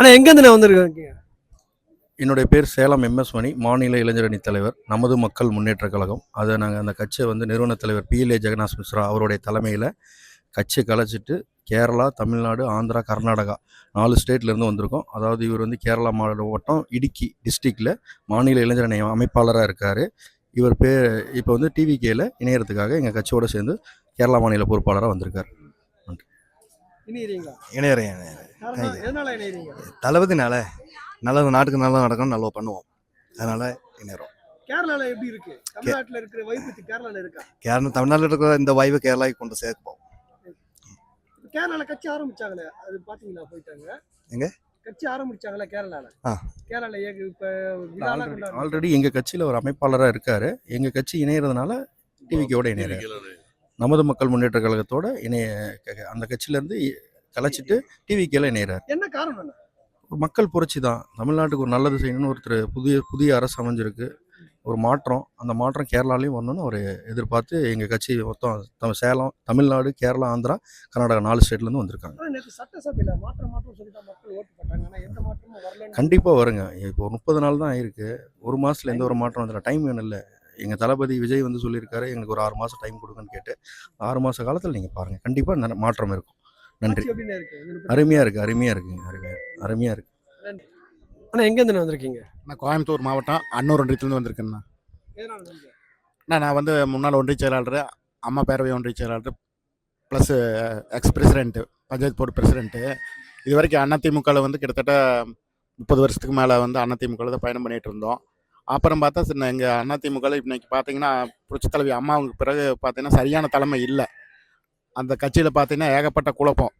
ஆனா எங்கேருந்து வந்திருக்கீங்க? என்னுடைய பேர் சேலம் எம்எஸ் மணி, மாநில இளைஞரணி தலைவர், நமது மக்கள் முன்னேற்ற கழகம். அதை நாங்கள் அந்த கட்சியை நிறுவன தலைவர் PLA ஜெகநாத் மிஸ்ரா அவருடைய தலைமையில் கட்சியை கலைச்சிட்டு கேரளா, தமிழ்நாடு, ஆந்திரா, கர்நாடகா 4 ஸ்டேட்லேருந்து வந்திருக்கோம். அதாவது இவர் கேரளா மாவட்டம் இடுக்கி டிஸ்ட்ரிக்டில் மாநில இளைஞரணி அமைப்பாளராக இருக்கார். இவர் இப்போ TVKல இணையறதுக்காக எங்கள் கட்சியோடு சேர்ந்து கேரளா மாநில பொறுப்பாளராக வந்திருக்கார். நன்றி. தளபதினால நல்லது, நாட்டுக்கு நல்லா நடக்கணும், நல்லா பண்ணுவோம், அதனால இணையறோம். கேரளால எப்படி இருக்கு? தமிழ்நாட்டுல இருக்கிற வைப்பு கேரளால இருக்கா? தமிழ்நாட்டில் இருக்கிற இந்த வைப்பு கேரளாவுக்கு கொண்டு சேர்ப்போம். கேரளால கட்சி ஆரம்பிச்சாங்களே, அது பாத்தீங்களா? போயிட்டாங்க எங்க கட்சி ஆரம்பிச்சாங்களே கேரளால. கேரளால இப்ப ஆல்ரெடி எங்கள் கட்சியில் ஒரு அமைப்பாளராக இருக்கார். எங்கள் கட்சி இணையறதுனால TVKோட இணையறாரு. நமது மக்கள் முன்னேற்ற கழகத்தோட அந்த கட்சியிலேருந்து கலைச்சிட்டு TVKல இணையறாரு. என்ன காரணம்? மக்கள் புரட்சி தான். தமிழ்நாட்டுக்கு ஒரு நல்லது செய்யணும்னு ஒருத்தர் புதிய அரசு அமைஞ்சிருக்கு. ஒரு மாற்றம், அந்த மாற்றம் கேரளாலையும் வரணும்னு ஒரு எதிர்பார்த்து எங்கள் கட்சி மொத்தம் சேலம், தமிழ்நாடு, கேரளா, ஆந்திரா, கர்நாடகா 4 ஸ்டேட்லேருந்து வந்திருக்காங்க. கண்டிப்பாக வருங்க. இப்போ 30 நாள் தான் ஆயிருக்கு. ஒரு மாதத்தில் எந்த ஒரு மாற்றம் வந்துடல. டைம் வேணும் இல்லை. எங்கள் தளபதி விஜய் சொல்லியிருக்காரு, எங்களுக்கு ஒரு 6 மாதம் டைம் கொடுங்கன்னு கேட்டு. 6 மாத காலத்தில் நீங்கள் பாருங்கள், கண்டிப்பாக மாற்றம் இருக்கும். நன்றி. அருமையாக இருக்குது. ஆனால் எங்கேருந்து வந்திருக்கீங்க? நான் கோயம்புத்தூர் மாவட்டம் அன்னூர் ஒன்றியத்துலேருந்து வந்திருக்கேண்ணா. நான் முன்னாள் ஒன்றிய செயலாளர், அம்மா பேரவை ஒன்றிய செயலாளர், plus X president, panchayat board president. இது வரைக்கும் அதிமுகவில் கிட்டத்தட்ட 30 வருஷத்துக்கு மேலே அதிமுகவில் தான் பயணம் பண்ணிகிட்டு இருந்தோம். அப்புறம் பார்த்தா எங்கள் அதிமுகவில் இன்னைக்கு பார்த்தீங்கன்னா புரட்சித் தலைவி அம்மாவுக்கு பிறகு பார்த்தீங்கன்னா சரியான தலைமை இல்லை. அந்த கட்சியில் பார்த்தீங்கன்னா ஏகப்பட்ட குழப்பம்.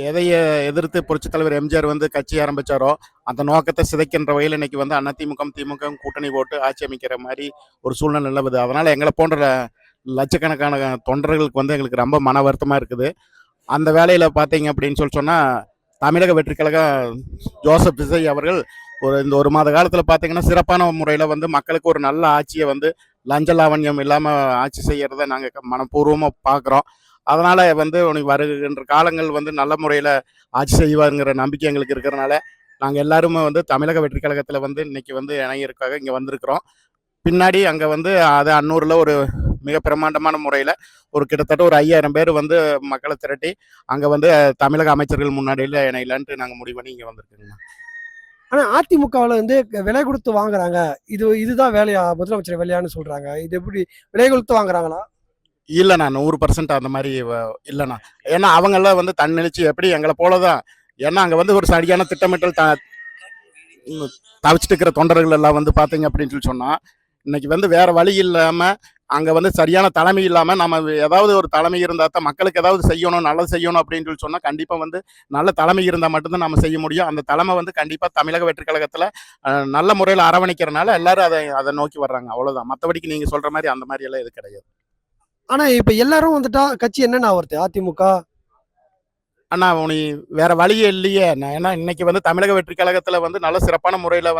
எதையை எதிர்த்து புரட்சித் தலைவர் எம்ஜிஆர் கட்சி ஆரம்பித்தாரோ அந்த நோக்கத்தை சிதைக்கின்ற வகையில் இன்றைக்கி அதிமுக திமுக கூட்டணி போட்டு ஆட்சி அமைக்கிற மாதிரி ஒரு சூழ்நிலை நிலவுது. அதனால் எங்களை போன்ற லட்சக்கணக்கான தொண்டர்களுக்கு எங்களுக்கு ரொம்ப மன வருத்தமாக இருக்குது. அந்த வேலையில் பார்த்தீங்க அப்படின்னு சொன்னால் தமிழக வெற்றி கழகம் ஜோசப் விஜய் அவர்கள் இந்த ஒரு மாத காலத்தில் பார்த்தீங்கன்னா சிறப்பான முறையில் மக்களுக்கு ஒரு நல்ல ஆட்சியை லஞ்ச லாவண்யம் இல்லாமல் ஆட்சி செய்கிறத நாங்கள் மனப்பூர்வமாக பார்க்குறோம். அதனால் வருகின்ற காலங்கள் நல்ல முறையில் ஆட்சி செய்வாருங்கிற நம்பிக்கை எங்களுக்கு இருக்கிறனால நாங்கள் எல்லாருமே தமிழக வெற்றி கழகத்தில் இன்னைக்கு இணையருக்காக இங்கே வந்திருக்கிறோம். பின்னாடி அங்கே அது அன்னூரில் ஒரு மிக பிரமாண்டமான முறையில் ஒரு கிட்டத்தட்ட ஒரு 5000 பேர் மக்களை திரட்டி அங்கே தமிழக அமைச்சர்கள் முன்னாடியில் இணையலான்ட்டு நாங்கள் முடிவு பண்ணி இங்கே வந்திருக்கோங்க. ஆனால் அதிமுகவில் விலை கொடுத்து வாங்குறாங்க, இதுதான் வேலையா, முதலமைச்சர் வேலையான்னு சொல்கிறாங்க. இது எப்படி விலை கொடுத்து வாங்குறாங்களா? இல்லைண்ணா, 100% அந்த மாதிரி இல்லைண்ணா. ஏன்னா அவங்கெல்லாம் தன்னெழுச்சி எப்படி எங்களை போலதான். ஏன்னா அங்கே ஒரு சரியான திட்டமிட்டல் தவிச்சிட்டு இருக்கிற தொண்டர்கள் எல்லாம் பார்த்தீங்க அப்படின்னு சொன்னால் இன்னைக்கு வேற வழி இல்லாமல் அங்கே சரியான தலைமை இல்லாமல் நம்ம ஏதாவது ஒரு தலைமை இருந்தால் தான் மக்களுக்கு ஏதாவது செய்யணும், நல்லது செய்யணும் அப்படின்னு சொன்னால் கண்டிப்பாக நல்ல தலைமை இருந்தால் மட்டும்தான் நம்ம செய்ய முடியும். அந்த தலைமை கண்டிப்பாக தமிழக வெற்றி கழகத்தில் நல்ல முறையில் அரவணைக்கிறனால எல்லாரும் அதை நோக்கி வர்றாங்க, அவ்வளோதான். மற்றபடிக்கு நீங்கள் சொல்கிற மாதிரி அந்த மாதிரி எல்லாம் இது கிடையாது. ஆனா இப்ப எல்லாரும் வந்துட்டா கட்சி என்னன்னா வருது அதிமுக? அண்ணா வேற வழியே இல்லையே. ஏன்னா இன்னைக்கு தமிழக வெற்றி கழகத்துல நல்ல சிறப்பான முறையில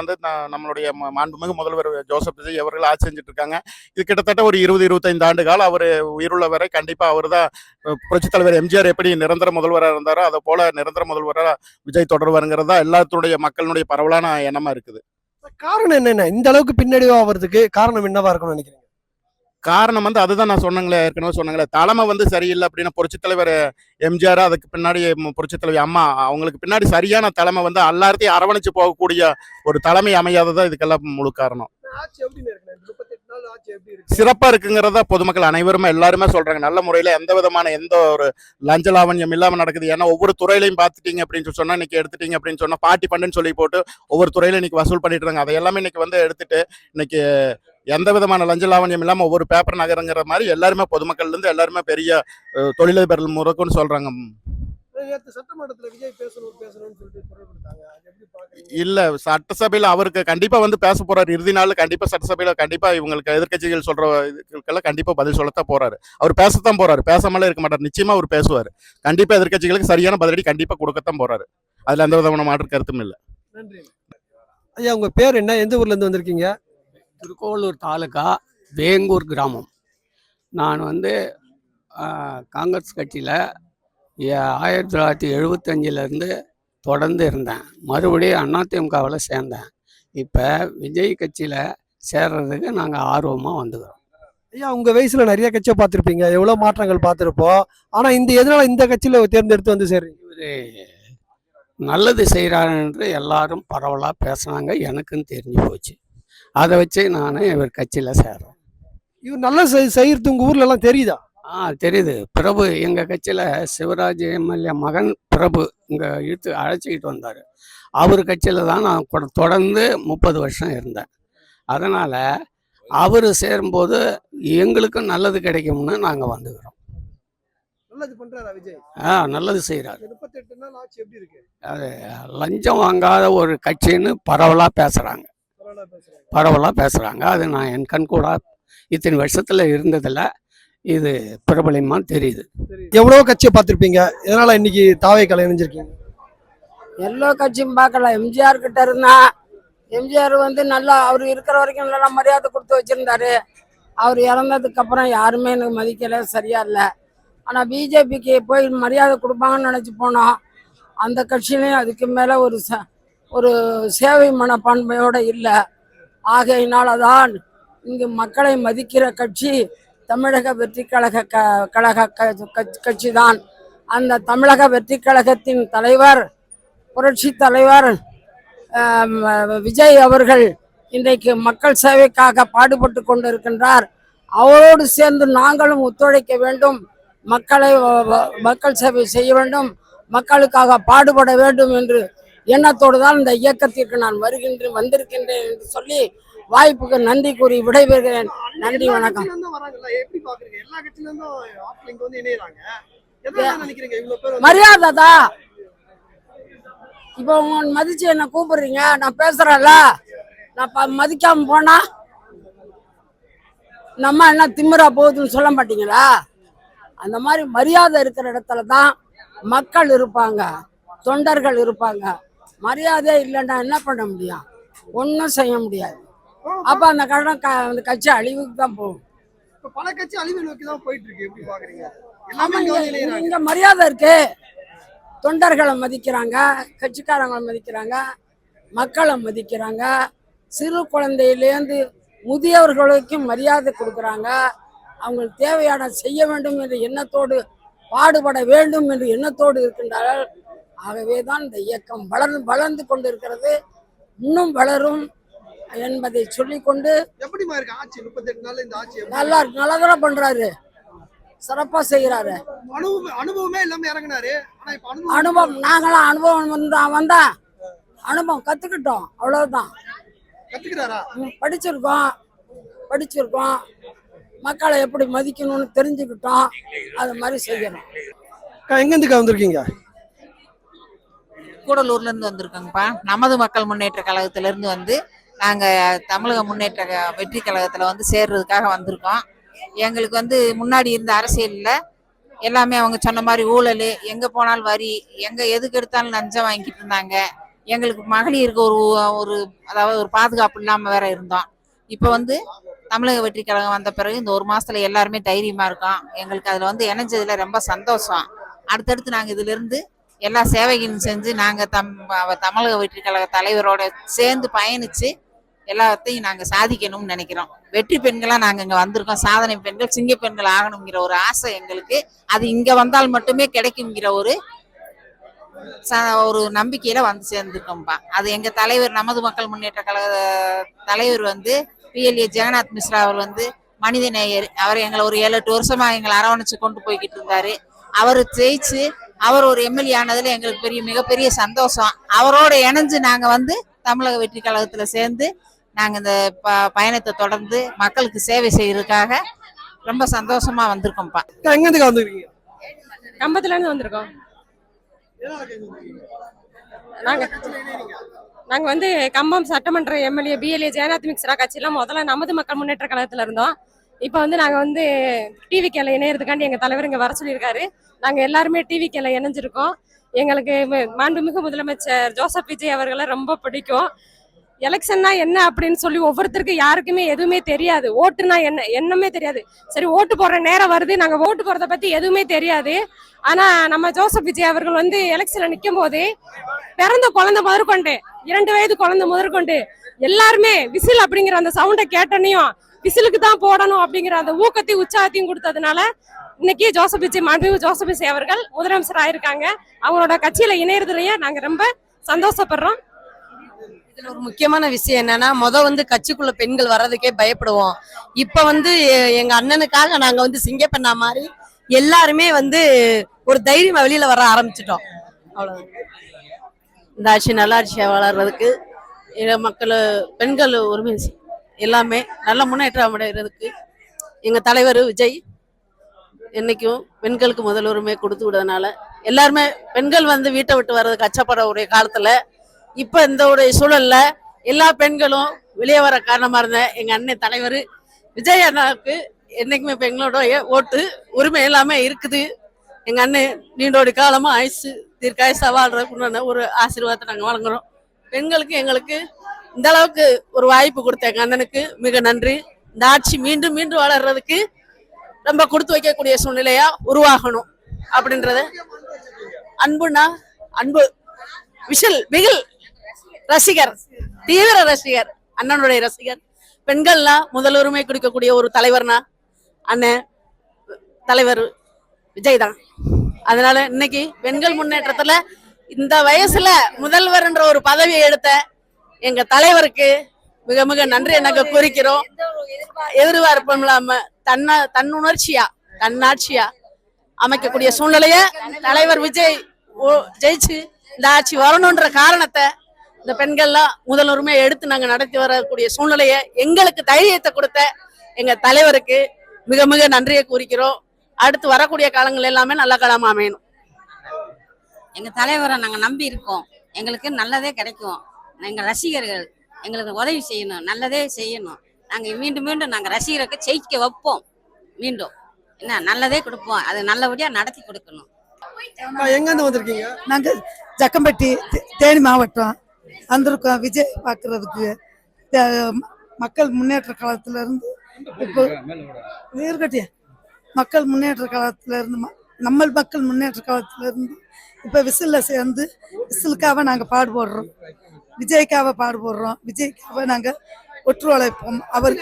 நம்மளுடைய மாண்புமிகு முதல்வர் ஜோசப் விஜய் அவர்கள் ஆட்சி செஞ்சுட்டு இருக்காங்க. இது கிட்டத்தட்ட ஒரு 20-25 ஆண்டு காலம் அவர் உயிருள்ள வரை கண்டிப்பா அவர் தான் புரட்சித் தலைவர் எம்ஜிஆர் எப்படி நிரந்தர முதல்வராக இருந்தாரோ அதை போல நிரந்தர முதல்வராக விஜய் தொடர்வாருங்கிறதா எல்லாத்துடைய மக்களுடைய பரவலான எண்ணமா இருக்குது. காரணம் என்னென்ன இந்த அளவுக்கு பின்னடைவா ஆகிறதுக்கு காரணம் என்னவா இருக்கும்னு நினைக்கிறீங்க? காரணம் அதுதான் நான் ஏற்கனவே சொன்னாங்களே, தலைமை சரியில்லை அப்படின்னா புரட்சித் தலைவர் எம்ஜிஆர், அதுக்கு பின்னாடி புரட்சித் தலைவர் அம்மா, அவங்களுக்கு பின்னாடி சரியான தலைமை எல்லாத்தையும் அரவணைச்சு போகக்கூடிய ஒரு தலைமை அமையாததான் இதுக்கெல்லாம் முழு காரணம். சிறப்பா இருக்குங்கிறதா பொதுமக்கள் அனைவருமே எல்லாருமே சொல்றாங்க. நல்ல முறையில எந்த ஒரு லஞ்ச லாவண்யம் இல்லாம நடக்குது. ஏன்னா ஒவ்வொரு துறையிலையும் பார்த்துட்டீங்க அப்படின்னு சொன்னா இன்னைக்கு எடுத்துட்டீங்க அப்படின்னு சொன்னா பார்ட்டி பண்ணுன்னு சொல்லி போட்டு ஒவ்வொரு துறையில இன்னைக்கு வசூல் பண்ணிட்டு இருக்காங்க. அதை எல்லாமே இன்னைக்கு எடுத்துட்டு இன்னைக்கு எந்த விதமான லஞ்ச லாவண்யம் இல்லாம ஒவ்வொரு பேப்பர் நகரங்கிற மாதிரி எல்லாருமே பொதுமக்கள்ல இருந்து எல்லாருமே பெரிய தொழிலதிபர்கள் முறைக்குன்னு சொல்றாங்க. இல்ல, சட்டசபையில அவருக்கு கண்டிப்பா பேச போறாரு. இறுதி நாள் கண்டிப்பா சட்டசபையில கண்டிப்பா இவங்களுக்கு எதிர்கட்சிகள் சொல்ற இதுக்கெல்லாம் கண்டிப்பா பதில் சொல்லத்தான் போறாரு. அவர் பேசத்தான் போறாரு, பேசாமலே இருக்க மாட்டார். நிச்சயமா அவர் பேசுவாரு. கண்டிப்பா எதிர்கட்சிகளுக்கு சரியான பதிலடி கண்டிப்பா கொடுக்கத்தான் போறாரு. அதுல எந்த விதமான மாற்று கருத்தும் இல்லை. நன்றி ஐயா. உங்க பேர் என்ன? எந்த ஊர்ல இருந்து வந்திருக்கீங்க? திருக்கோவலூர் தாலுகா, வேங்கூர் கிராமம். நான் காங்கிரஸ் கட்சியில் 1975 தொடர்ந்து இருந்தேன். மறுபடியும் அதிமுகவில் சேர்ந்தேன். இப்போ விஜய் கட்சியில் சேர்றதுக்கு நாங்கள் ஆர்வமாக வந்துக்கிறோம். ஐயா உங்க வயசுல நிறைய கட்சியை பார்த்துருப்பீங்க, எவ்வளவு மாற்றங்கள் பார்த்துருப்போம். ஆனா எதனால இந்த கட்சியில தேர்ந்தெடுத்து வந்து சேர்றீங்க? இவர் நல்லது செய்கிறாரு என்று எல்லாரும் பரவலாக பேசுனாங்க, எனக்கும் தெரிஞ்சு போச்சு. அதை வச்சு நான் இவர் கட்சியில் சேர்றேன். இவர் நல்லா செய்யறது உங்க ஊர்ல எல்லாம் தெரியுதா? தெரியுது. பிரபு எங்கள் கட்சியில் சிவராஜ் எம்எல்ஏ மகன் பிரபு இங்கே அழைச்சிக்கிட்டு வந்தார். அவர் கட்சியில் தான் நான் தொடர்ந்து 30 வருஷம் இருந்தேன். அதனால் அவர் சேரும்போது எங்களுக்கும் நல்லது கிடைக்கும்னு நாங்கள் வந்துக்கிறோம். நல்லது பண்றாரா விஜய்? நல்லது செய்கிறார். 38 நாள் ஆட்சி எப்படி இருக்கு? அது லஞ்சம் வாங்காத ஒரு கட்சின்னு பரவலாக பேசுகிறாங்க. அது நான் என் கண்கூட இத்தனை வருஷத்தில் இருந்ததில்ல, இது பிரபலமாக தெரியுது. எவ்வளவு கட்சியை பார்த்துருப்பீங்க, எதனால இன்னைக்கு தாவேக்கால இணைஞ்சிருக்கீங்க? எல்லா கட்சியும் பார்க்கலாம். எம்ஜிஆர் கிட்ட இருந்தா எம்ஜிஆர் நல்லா அவர் இருக்கிற வரைக்கும் நல்லா மரியாதை கொடுத்து வச்சிருந்தாரு. அவர் இறந்ததுக்கு அப்புறம் யாருமே எனக்கு மதிக்கலை, சரியா இல்லை. ஆனால் பிஜேபிக்கு போய் மரியாதை கொடுப்பாங்கன்னு நினச்சி போனோம். அந்த கட்சியிலையும் அதுக்கு மேலே ஒரு சேவை மனப்பான்மையோடு இல்லை. ஆகையினால தான் இங்கு மக்களை மதிக்கிற கட்சி தமிழக வெற்றி கழக கட்சி தான். அந்த தமிழக வெற்றி கழகத்தின் தலைவர் புரட்சி தலைவர் விஜய் அவர்கள் இன்றைக்கு மக்கள் சேவைக்காக பாடுபட்டு கொண்டிருக்கின்றார். அவரோடு சேர்ந்து நாங்களும் ஒத்துழைக்க வேண்டும், மக்கள் சேவை செய்ய வேண்டும், மக்களுக்காக பாடுபட வேண்டும் என்று எண்ணத்தோடு தான் இந்த இயக்கத்திற்கு நான் வந்திருக்கின்றேன் என்று சொல்லி வாய்ப்புக்கு நன்றி கூறி விடைபெறுகிறேன். நன்றி, வணக்கம். மரியாதை தான். இப்போ உங்க மதிச்சு என்ன கூப்பிடுறீங்க, நான் பேசுறேன்ல, நான் மதிக்காம போனா நம்ம என்ன திமிரா போகுதுன்னு சொல்ல மாட்டீங்களா? அந்த மாதிரி மரியாதை இருக்கிற இடத்துல தான் மக்கள் இருப்பாங்க, தொண்டர்கள் இருப்பாங்க. மரியாதை இல்லைன்னா என்ன பண்ண முடியும்? ஒன்றும் செய்ய முடியாது. அப்ப அந்த கட்சி அழிவுக்கு தான் போகும். பல கட்சி அழிவு நோக்கி தான் போயிட்டு இருக்கு. எப்படி பாக்குறீங்க? இங்க மரியாதை இருக்கு, தொண்டர்களை மதிக்கிறாங்க, கட்சிக்காரங்களை மதிக்கிறாங்க, மக்களை மதிக்கிறாங்க, சிறு குழந்தையிலேருந்து முதியவர்களுக்கும் மரியாதை கொடுக்குறாங்க. அவங்களுக்கு தேவையான செய்ய வேண்டும் என்ற எண்ணத்தோடு பாடுபட வேண்டும் என்று எண்ணத்தோடு இருக்கின்றார்கள். ஆகவே தான் இந்த இயக்கம் வளர்ந்து கொண்டு இருக்கிறது, இன்னும் வளரும் என்பதை சொல்லிக்கொண்டு நல்லதா பண்றாரு, சிறப்பா செய்யறாரு. அனுபவமே இல்லாம இறங்கினாரு. அனுபவம் நாங்களாம் அனுபவம் வந்தா அனுபவம் கத்துக்கிட்டோம், அவ்வளவுதான். படிச்சிருக்கோம், மக்களை எப்படி மதிக்கணும்னு தெரிஞ்சுக்கிட்டோம், அது மாதிரி செய்யணும். எங்க இருந்து வந்திருக்கீங்க? கூடலூர்ல இருந்து வந்திருக்கோங்கப்பா. நமது மக்கள் முன்னேற்ற கழகத்துல இருந்து வந்து நாங்க தமிழக முன்னேற்ற வெற்றி கழகத்துல வந்து சேர்றதுக்காக வந்திருக்கோம். எங்களுக்கு வந்து முன்னாடி இருந்த அரசியல்ல எல்லாமே அவங்க சொன்ன மாதிரி ஊழல், எங்க போனாலும் வரி, எதுக்கு எடுத்தாலும் லஞ்சம் வாங்கிட்டு இருந்தாங்க. எங்களுக்கு மகளிருக்கு ஒரு அதாவது ஒரு பாதுகாப்பு இல்லாம வேற இருந்தோம். இப்ப வந்து தமிழக வெற்றி கழகம் வந்த பிறகு இந்த 1 மாசத்துல எல்லாருமே தைரியமா இருக்கோம். எங்களுக்கு அதுல வந்து இணைஞ்சதுல ரொம்ப சந்தோஷம். அடுத்தடுத்து நாங்க இதுல இருந்து எல்லா சேவைகளும் செஞ்சு நாங்க தமிழக வெற்றி கழக தலைவரோட சேர்ந்து பயணிச்சு எல்லாத்தையும் நாங்க சாதிக்கணும்னு நினைக்கிறோம். வெற்றி பெண்களா நாங்க இங்க வந்திருக்கோம். சாதனை பெண்கள், சிங்க பெண்கள் ஆகணுங்கிற ஒரு ஆசை எங்களுக்கு. அது இங்க வந்தால் மட்டுமே கிடைக்குங்கிற ஒரு நம்பிக்கையில வந்து சேர்ந்துருக்கோம்ப்பா. அது எங்க தலைவர், நமது மக்கள் முன்னேற்ற கழக தலைவர் வந்து PLA ஜெகநாத் மிஸ்ரா அவர் வந்து மனித நேயர். அவர் எங்களை ஒரு 7-8 வருஷமா எங்களை அரவணைச்சு கொண்டு போய்கிட்டு இருந்தாரு. அவர் ஜெயிச்சு அவர் ஒரு MLA ஆனதுல எங்களுக்கு மிகப்பெரிய சந்தோஷம். அவரோட இணைஞ்சு நாங்க வந்து தமிழக வெற்றி கழகத்துல சேர்ந்து நாங்க இந்த பயணத்தை தொடர்ந்து மக்களுக்கு சேவை செய்யறதுக்காக ரொம்ப சந்தோஷமா வந்திருக்கோம்ப்பா. எங்க இருந்து வந்திருக்கீங்க? கம்பத்துல இருந்து வந்திருக்கோம். நாங்க வந்து கம்பம் சட்டமன்ற MLA BLA ஜெகநாத் மிஸ்ரா கட்சியெல்லாம் முதல்ல நமது மக்கள் முன்னேற்ற கழகத்துல இருந்தோம். இப்போ வந்து நாங்க வந்து டிவிகேல இணையறதுக்காண்டி எங்க தலைவர் இங்க வர சொல்லியிருக்காரு. நாங்க எல்லாருமே டிவிகேல இணைஞ்சிருக்கோம். எங்களுக்கு மாண்புமிகு முதலமைச்சர் ஜோசப் விஜய் அவர்களை ரொம்ப பிடிக்கும். எலெக்ஷன்னா என்ன அப்படின்னு சொல்லி ஒவ்வொருத்தருக்கு யாருக்குமே எதுவுமே தெரியாது. ஓட்டுனா என்ன என்னமே தெரியாது. சரி ஓட்டு போடுற நேரம் வருது, நாங்க ஓட்டு போறத பத்தி எதுவுமே தெரியாது. ஆனா நம்ம ஜோசப் விஜய் அவர்கள் வந்து எலெக்ஷன்ல நிக்கும் போது பிறந்த குழந்தை முதற்கொண்டு 2 வயது குழந்தை முதற்கொண்டு எல்லாருமே விசில் அப்படிங்கிற அந்த சவுண்டை கேட்டனையும் விசிலுக்கு தான் போடணும் அப்படிங்கிற அந்த ஊக்கத்தையும் உற்சாகத்தையும் கொடுத்ததுனால இன்னைக்கு ஜோசப் விஜய் மாண்புமிகு ஜோசப் விஜய் அவர்கள் முதலமைச்சர் ஆயிருக்காங்க. அவங்களோட கட்சியில இணையறதுலயே நாங்க ரொம்ப சந்தோஷப்படுறோம். இதுல ஒரு முக்கியமான விஷயம் என்னன்னா வந்து கட்சிக்குள்ள பெண்கள் வர்றதுக்கே பயப்படுவோம். இப்ப வந்து எங்க அண்ணனுக்காக நாங்க வந்து சிங்கப்பெண்ணா மாதிரி எல்லாருமே வந்து ஒரு தைரியமா வெளியில வர ஆரம்பிச்சிட்டோம். அவ்வளவு. இந்த ஆட்சி நல்ல ஆட்சியா வளர்றதுக்கு மக்கள் பெண்கள் உரிமை எல்லாமே நல்ல முன்னேற்றம் அடைகிறதுக்கு எங்க தலைவர் விஜய் என்னைக்கும் பெண்களுக்கு முதல் உரிமை கொடுத்து விடுறதுனால எல்லாருமே பெண்கள் வந்து வீட்டை விட்டு வர்றதுக்கு அச்சப்படக்கூடிய காலத்துல இப்ப இந்த ஒரு சூழல்ல எல்லா பெண்களும் வெளியே வர காரணமா இருந்த எங்க அண்ணன் தலைவர் விஜய் அண்ணாவுக்கு என்னைக்குமே பெண்களோட ஓட்டு உரிமை எல்லாமே இருக்குது. எங்க அண்ணன் நீண்டோடி காலமா ஆயுசு தீர்க்காயுசா வாழ்றதுக்கு ஒரு ஆசீர்வாதத்தை நாங்க வழங்குறோம். பெண்களுக்கு எங்களுக்கு இந்த அளவுக்கு ஒரு வாய்ப்பு கொடுத்த எங்க அண்ணனுக்கு மிக நன்றி. இந்த ஆட்சி மீண்டும் மீண்டும் வளர்றதுக்கு ரொம்ப கொடுத்து வைக்கக்கூடிய சூழ்நிலையா உருவாகணும் அப்படின்றத அன்புனா அன்பு விஷல் பிகில் ரசிகர், தீவிர ரசிகர், அண்ணனுடைய ரசிகர். பெண்கள்லாம் முதல் உரிமை கொடுக்கக்கூடிய ஒரு தலைவர்னா அண்ணன் தலைவர் விஜய் தான். அதனால இன்னைக்கு பெண்கள் முன்னேற்றத்துல இந்த வயசுல முதல்வர் என்ற ஒரு பதவியை எடுத்த எங்க தலைவருக்கு மிக மிக நன்றி எனக்கு குறிக்கிறோம். எதிர்பார்ப்பும் இல்லாம தன்னுணர்ச்சியா தன்னாட்சியா அமைக்கக்கூடிய சூழ்நிலைய தலைவர் விஜய் ஜெயிச்சு இந்த ஆட்சி வரணும்ன்ற காரணத்தை இந்த பெண்கள்லாம் முதல் உரிமையை எடுத்து நாங்க நடத்தி வரக்கூடிய சூழ்நிலைய எங்களுக்கு தைரியத்தை கொடுத்த எங்க தலைவருக்கு மிக மிக நன்றியை கூறிக்கிறோம். அடுத்து வரக்கூடிய காலங்கள் எல்லாமே நல்ல காலமா அமையணும். எங்க தலைவரை நாங்க நம்பி இருக்கோம். எங்களுக்கு நல்லதே கிடைக்கும். எங்க ரசிகர்கள் எங்களுக்கு உதவி செய்யணும், நல்லதே செய்யணும். நாங்க மீண்டும் மீண்டும் நாங்க ரசிகருக்கு ஜெயிக்க வைப்போம். மீண்டும் என்ன நல்லதே கொடுப்போம். அது நல்லபடியா நடத்தி கொடுக்கணும். எங்க இருந்து வந்திருக்கீங்க? நாங்க ஜக்கம்பட்டி தேனி மாவட்டம் வந்திருக்கோம் விஜய் பார்க்கறதுக்கு. மக்கள் முன்னேற்ற காலத்துல இருந்து இப்போ இருக்கட்டிய மக்கள் முன்னேற்ற காலத்துல இருந்து நம்ம மக்கள் முன்னேற்ற காலத்துல இருந்து இப்ப விசில்ல சேர்ந்து விசிலுக்காக நாங்க பாடுபடுறோம், விஜய்க்காக பாடுபடுறோம். விஜய்க்காக நாங்க ஒற்று உழைப்போம். அவர்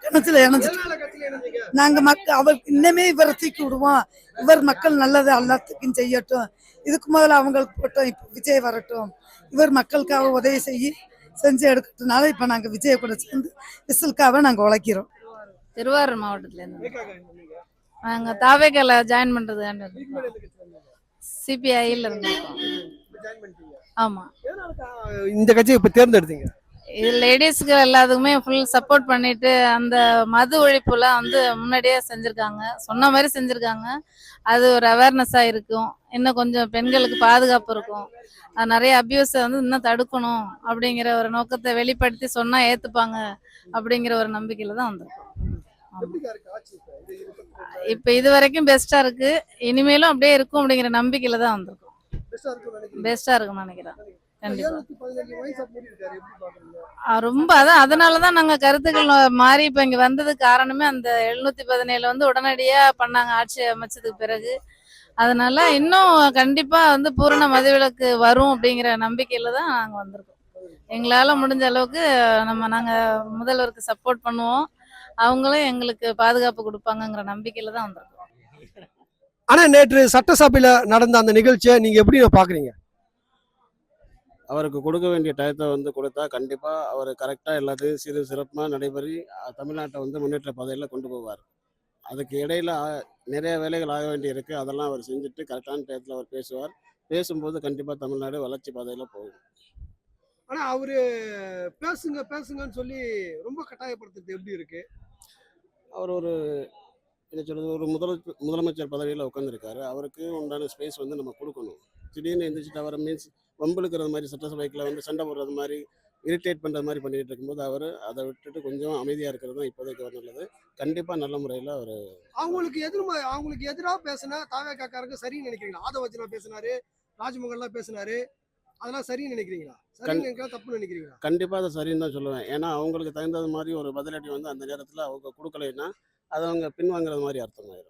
கிணத்துல இணைஞ்சிட்டோம் நாங்க அவர் இன்னமே இவரை தூக்கி விடுவோம். இவர் மக்கள் நல்லது எல்லாத்துக்கும் செய்யட்டும். இதுக்கு முதல்ல அவங்களுக்கு போட்டோம், இப்ப விஜய் வரட்டும். இவர் மக்களுக்காக உதவி செஞ்சு எடுக்கிறதுனால இப்ப நாங்க விஜய கூட சேர்ந்து விசிலுக்காக நாங்க உழைக்கிறோம். திருவாரூர் மாவட்டத்துல இருந்து நாங்க தாவேக்கல ஜாயின் பண்றது சிபிஐல இருந்தோம். ஆமா, இந்த கட்சியை இப்ப தேர்ந்தெடுத்தீங்க? இது லேடிஸ்க்கு எல்லாத்துக்குமே ஃபுல் சப்போர்ட் பண்ணிட்டு அந்த மது ஒழிப்புலாம் வந்து முன்னாடியே செஞ்சிருக்காங்க, சொன்ன மாதிரி செஞ்சிருக்காங்க. அது ஒரு அவேர்னஸா இருக்கும். இன்னும் கொஞ்சம் பெண்களுக்கு பாதுகாப்பு இருக்கும். அது நிறைய அபியூஸை வந்து இன்னும் தடுக்கணும் அப்படிங்கிற ஒரு நோக்கத்தை வெளிப்படுத்தி சொன்னா ஏத்துப்பாங்க அப்படிங்கிற ஒரு நம்பிக்கையில தான் வந்திருக்கோம். இப்ப இது வரைக்கும் பெஸ்டா இருக்கு, இனிமேலும் அப்படியே இருக்கும் அப்படிங்கிற நம்பிக்கையில தான் வந்திருக்கோம். பெஸ்டா இருக்கும்னு நினைக்கிறேன். கண்டிப்பா ரொம்ப அதனாலதான் நாங்க கருத்துக்கள் மாறி இப்ப இங்க வந்தது காரணமே அந்த 717 வந்து உடனடியா பண்ணாங்க ஆட்சி அமைச்சதுக்கு பிறகு. அதனால இன்னும் கண்டிப்பா வந்து பூரண மதுவிலக்கு வரும் அப்படிங்கிற நம்பிக்கையில தான் நாங்க வந்திருக்கோம். எங்களால முடிஞ்ச அளவுக்கு நாங்க முதல்வருக்கு சப்போர்ட் பண்ணுவோம். அவங்களும் எங்களுக்கு பாதுகாப்பு கொடுப்பாங்கங்கிற நம்பிக்கையில தான் வந்திருக்கோம். ஆனா நேற்று சட்டசபையில நடந்த அந்த நிகழ்ச்சியை நீங்க எப்படி பாக்குறீங்க? அவருக்கு கொடுக்க வேண்டிய டயத்தை வந்து கொடுத்தா கண்டிப்பாக அவர் கரெக்டாக எல்லாத்தையும் சிறப்பாக நடைபெறி தமிழ்நாட்டை வந்து முன்னேற்ற பாதையில் கொண்டு போவார். அதுக்கு இடையில நிறைய வேலைகள் ஆக வேண்டி இருக்குது. அதெல்லாம் அவர் செஞ்சுட்டு கரெக்டான டயத்தில் அவர் பேசுவார். பேசும்போது கண்டிப்பாக தமிழ்நாடு வளர்ச்சி பாதையில் போகும். ஆனா அவரு பேசுங்கன்னு சொல்லி ரொம்ப கட்டாயப்படுத்துறது எப்படி இருக்கு? அவர் ஒரு என்ன சொல்கிறது, ஒரு முதலமைச்சர் பதவியில் உட்காந்துருக்காரு. அவருக்கு உண்டான ஸ்பேஸ் வந்து நம்ம கொடுக்கணும். திடீர்னு எந்திரிச்சிட்டு அவர் மீன்ஸ் வம்புழுக்கிறது மாதிரி சட்டசபைக்குள்ள வந்து சண்டை போடுறது மாதிரி இரிட்டேட் பண்ணுறது மாதிரி பண்ணிட்டு இருக்கும்போது அவர் அதை விட்டுட்டு கொஞ்சம் அமைதியாக இருக்கிறது தான் இப்போதைக்கு ஒரு நல்லது. கண்டிப்பாக நல்ல முறையில் அவர் அவங்களுக்கு எதிராக பேசினா தாவேக்காரங்க சரின்னு நினைக்கிறீங்களா? ஆதவ வச்சனா பேசினாரு, ராஜ்மோகன்லாம் பேசினாரு, அதெல்லாம் சரின்னு நினைக்கிறீங்களா? சரின்னு நினைக்கிறீங்களா, தப்புன்னு நினைக்கிறீங்களா? கண்டிப்பாக அதை சரின்னு தான் சொல்லுவேன். ஏன்னா அவங்களுக்கு தகுந்தது மாதிரி ஒரு பதிலடி வந்து அந்த நேரத்தில் அவங்க கொடுக்கலைன்னா அது அவங்க பின்வாங்குறது மாதிரி அர்த்தமாயிரும்.